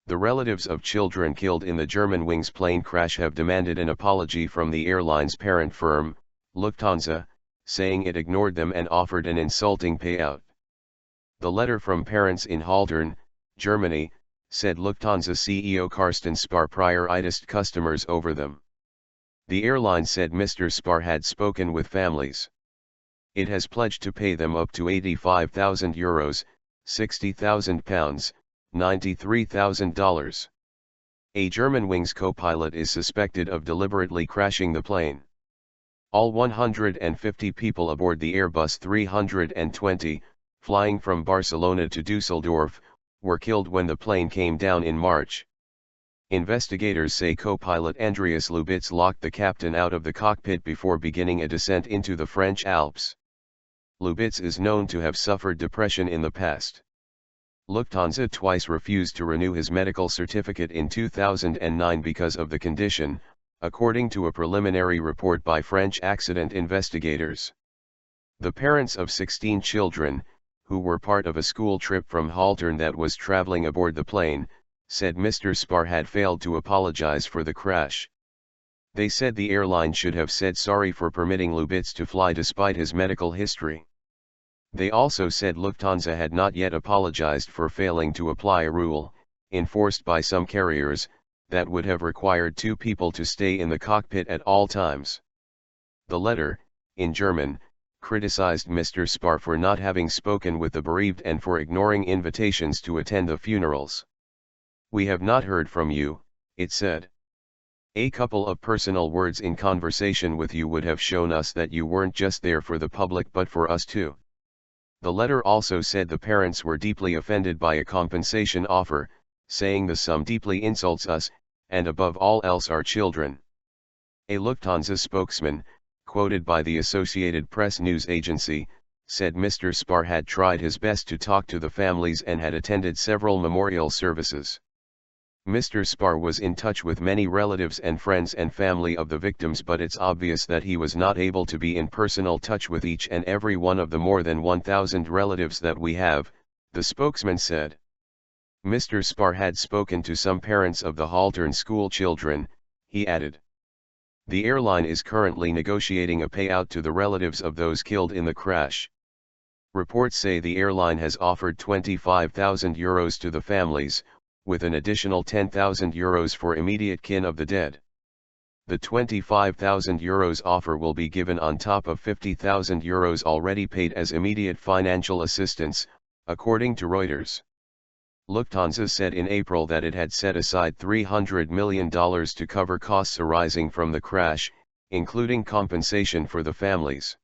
The relatives of children killed in the Germanwings plane crash have demanded an apology from the airline's parent firm, Lufthansa, saying it ignored them and offered an insulting payout. The letter from parents in Haltern, Germany, said Lufthansa CEO Carsten Spohr prioritized customers over them. The airline said Mr. Spohr had spoken with families. It has pledged to pay them up to €85,000, £60,000, $93,000. A Germanwings co-pilot is suspected of deliberately crashing the plane. All 150 people aboard the Airbus 320, flying from Barcelona to Duesseldorf, were killed when the plane came down in March. Investigators say co-pilot Andreas Lubitz locked the captain out of the cockpit before beginning a descent into the French Alps. Lubitz is known to have suffered depression in the past. Lufthansa twice refused to renew his medical certificate in 2009 because of the condition, according to a preliminary report by French accident investigators. The parents of 16 children, who were part of a school trip from Haltern that was traveling aboard the plane, said Mr. Spohr had failed to apologize for the crash. They said the airline should have said sorry for permitting Lubitz to fly despite his medical history. They also said Lufthansa had not yet apologized for failing to apply a rule, enforced by some carriers, that would have required 2 people to stay in the cockpit at all times. The letter, in German, criticized Mr. Spohr for not having spoken with the bereaved and for ignoring invitations to attend the funerals. "We have not heard from you," it said. "A couple of personal words in conversation with you would have shown us that you weren't just there for the public but for us too." The letter also said the parents were deeply offended by a compensation offer, saying the sum deeply insults us, and above all else our children. A Lufthansa spokesman, quoted by the Associated Press news agency, said Mr. Spohr had tried his best to talk to the families and had attended several memorial services. Mr. Spohr was in touch with many relatives and friends and family of the victims, but it's obvious that he was not able to be in personal touch with each and every one of the more than 1,000 relatives that we have, the spokesman said. Mr. Spohr had spoken to some parents of the Haltern school children, he added. The airline is currently negotiating a payout to the relatives of those killed in the crash. Reports say the airline has offered €25,000 to the families, with an additional €10,000 for immediate kin of the dead. The €25,000 offer will be given on top of €50,000 already paid as immediate financial assistance, according to Reuters. Lufthansa said in April that it had set aside $300 million to cover costs arising from the crash, including compensation for the families.